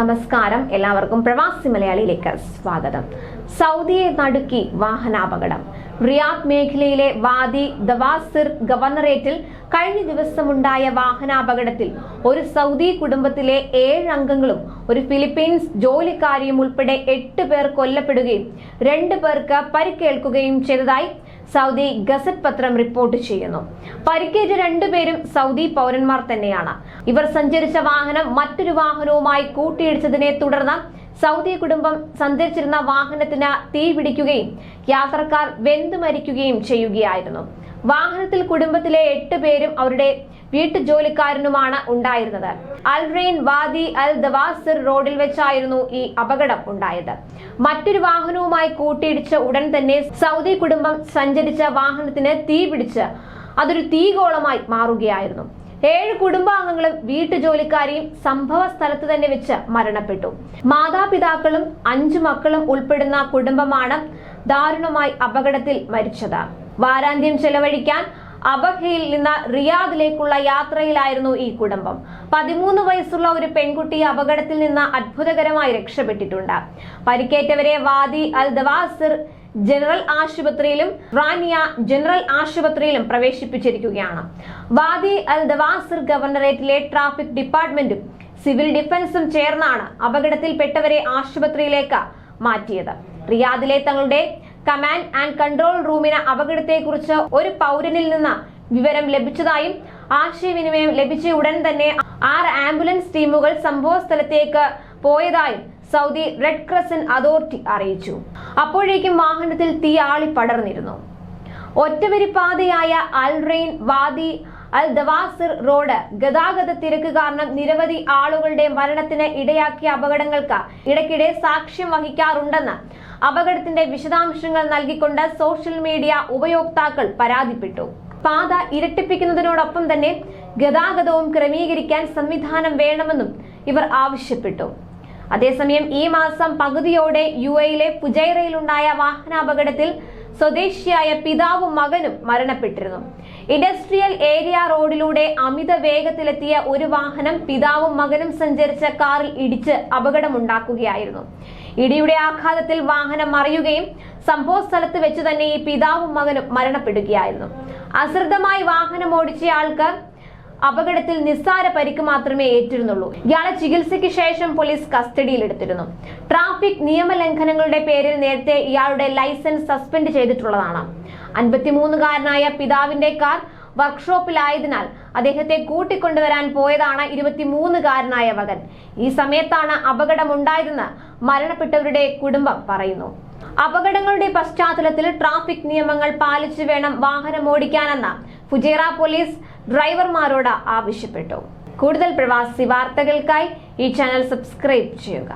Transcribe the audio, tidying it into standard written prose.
നമസ്കാരം, എല്ലാവർക്കും പ്രവാസി മലയാളിയിലേക്ക് സ്വാഗതം. സൗദിയെ നടുക്കി വാഹനാപകടം. റിയാദ് മേഖലയിലെ വാദി ദവാസിർ ഗവർണറേറ്റിൽ കഴിഞ്ഞ ദിവസമുണ്ടായ വാഹനാപകടത്തിൽ ഒരു സൗദി കുടുംബത്തിലെ 7 അംഗങ്ങളും ഒരു ഫിലിപ്പീൻസ് ജോലിക്കാരിയും ഉൾപ്പെടെ 8 പേർ കൊല്ലപ്പെടുകയും 2 പേർക്ക് പരിക്കേൽക്കുകയും ചെയ്തതായി സൗദി ഗസറ്റ് പത്രം റിപ്പോർട്ട് ചെയ്യുന്നു. പരിക്കേറ്റ 2 പേരും സൗദി പൗരന്മാർ തന്നെയാണ്. ഇവർ സഞ്ചരിച്ച വാഹനം മറ്റൊരു വാഹനവുമായി കൂട്ടിയിടിച്ചതിനെ തുടർന്ന് സൗദി കുടുംബം സഞ്ചരിച്ചിരുന്ന വാഹനത്തിന് തീ പിടിക്കുകയും യാത്രക്കാർ വെന്തു മരിക്കുകയും ചെയ്യുകയായിരുന്നു. വാഹനത്തിൽ കുടുംബത്തിലെ 8 പേരും അവരുടെ വീട്ടുജോലിക്കാരനുമാണ് ഉണ്ടായിരുന്നത്. അൽ റെയ്ൻ വാദി അൽ ദവാസിർ റോഡിൽ വെച്ചായിരുന്നു ഈ അപകടം ഉണ്ടായത്. മറ്റൊരു വാഹനവുമായി കൂട്ടിയിടിച്ച ഉടൻ തന്നെ സൗദി കുടുംബം സഞ്ചരിച്ച വാഹനത്തിന് തീ പിടിച്ച് അതൊരു തീഗോളമായി മാറുകയായിരുന്നു. 7 കുടുംബാംഗങ്ങളും വീട്ടുജോലിക്കാരെയും സംഭവ സ്ഥലത്ത് തന്നെ വെച്ച് മരണപ്പെട്ടു. മാതാപിതാക്കളും 5 മക്കളും ഉൾപ്പെടുന്ന കുടുംബമാണ് ദാരുണമായി അപകടത്തിൽ മരിച്ചത്. വാരാന്ത്യം ചെലവഴിക്കാൻ അബഹയിൽ നിന്ന് റിയാദിലേക്കുള്ള യാത്രയിലായിരുന്നു ഈ കുടുംബം. 13 വയസ്സുള്ള ഒരു പെൺകുട്ടി അപകടത്തിൽ നിന്ന് അത്ഭുതകരമായി രക്ഷപ്പെട്ടിട്ടുണ്ട്. പരിക്കേറ്റവരെ വാദി അൽ ദവാസിർ ജനറൽ ആശുപത്രിയിലും റാനിയ ജനറൽ ആശുപത്രിയിലും പ്രവേശിപ്പിച്ചിരിക്കുകയാണ്. വാദി അൽ ദവാസിർ ഗവർണറേറ്റിലെ ട്രാഫിക് ഡിപ്പാർട്ട്മെന്റും സിവിൽ ഡിഫൻസും ചേർന്നാണ് അപകടത്തിൽപ്പെട്ടവരെ ആശുപത്രിയിലേക്ക് മാറ്റിയത്. റിയാദിലെ തങ്ങളുടെ കമാൻഡ് ആൻഡ് കൺട്രോൾ റൂമിന് അപകടത്തെക്കുറിച്ച് ഒരു പൗരനിൽ നിന്ന് വിവരം ലഭിച്ചതായും ആശയവിനിമയം ലഭിച്ച ഉടൻ തന്നെ 6 ആംബുലൻസ് ടീമുകൾ സംഭവ സ്ഥലത്തേക്ക് പോയതായും സൗദി റെഡ് ക്രസന്റ് അതോറിറ്റി അറിയിച്ചു. അപ്പോഴേക്കും വാഹനത്തിൽ തീ ആളി പടർന്നിരുന്നു. ഒറ്റവരിപ്പാതയായ അൽ റെയ്ൻ വാദി അൽ ദവാസിർ റോഡ് ഗതാഗത തിരക്ക് കാരണം നിരവധി ആളുകളുടെ മരണത്തിന് ഇടയാക്കിയ അപകടങ്ങൾക്ക് ഇടയ്ക്കിടെ സാക്ഷ്യം വഹിക്കാറുണ്ടെന്ന് അപകടത്തിന്റെ വിശദാംശങ്ങൾ നൽകിക്കൊണ്ട് സോഷ്യൽ മീഡിയ ഉപയോക്താക്കൾ പരാതിപ്പെട്ടു. പാത ഇരട്ടിപ്പിക്കുന്നതിനോടൊപ്പം തന്നെ ഗതാഗതവും ക്രമീകരിക്കാൻ സംവിധാനം വേണമെന്നും ഇവർ ആവശ്യപ്പെട്ടു. അതേസമയം ഈ മാസം പകുതിയോടെ UAE ഫുജൈറയിലുണ്ടായ വാഹനാപകടത്തിൽ സ്വദേശിയായ പിതാവും മകനും മരണപ്പെട്ടിരുന്നു. ഇൻഡസ്ട്രിയൽ ഏരിയ റോഡിലൂടെ അമിത വേഗത്തിലെത്തിയ ഒരു വാഹനം പിതാവും മകനും സഞ്ചരിച്ച കാറിൽ ഇടിച്ച് അപകടമുണ്ടാക്കുകയായിരുന്നു. ഇടിയുടെ ആഘാതത്തിൽ വാഹനം മറിയുകയും സംഭവ സ്ഥലത്ത് വെച്ച് തന്നെ ഈ പിതാവും മകനും മരണപ്പെടുകയായിരുന്നു. അശ്രദ്ധമായി വാഹനം ഓടിച്ചയാൾക്ക് അപകടത്തിൽ നിസ്സാര പരിക്ക് മാത്രമേ ഏറ്റിരുന്നുള്ളൂ. ഇയാളെ ചികിത്സയ്ക്ക് ശേഷം പോലീസ് കസ്റ്റഡിയിലെടുത്തിരുന്നു. ട്രാഫിക് നിയമലംഘനങ്ങളുടെ പേരിൽ നേരത്തെ ഇയാളുടെ ലൈസൻസ് സസ്പെൻഡ് ചെയ്തിട്ടുള്ളതാണ്. 53-കാരനായ പിതാവിന്റെ കാർ വർക്ക്ഷോപ്പിലായതിനാൽ അദ്ദേഹത്തെ കൂട്ടിക്കൊണ്ടുവരാൻ പോയതാണ് 23-കാരനായ മകൻ. ഈ സമയത്താണ് അപകടമുണ്ടായതെന്ന് മരണപ്പെട്ടവരുടെ കുടുംബം പറയുന്നു. അപകടങ്ങളുടെ പശ്ചാത്തലത്തിൽ ട്രാഫിക് നിയമങ്ങൾ പാലിച്ചു വേണം വാഹനം ഓടിക്കാനെന്ന് ഫുജൈറ പോലീസ് ഡ്രൈവർമാരോട് ആവശ്യപ്പെട്ടു. കൂടുതൽ പ്രവാസി വാർത്തകൾക്കായി ഈ ചാനൽ സബ്സ്ക്രൈബ് ചെയ്യുക.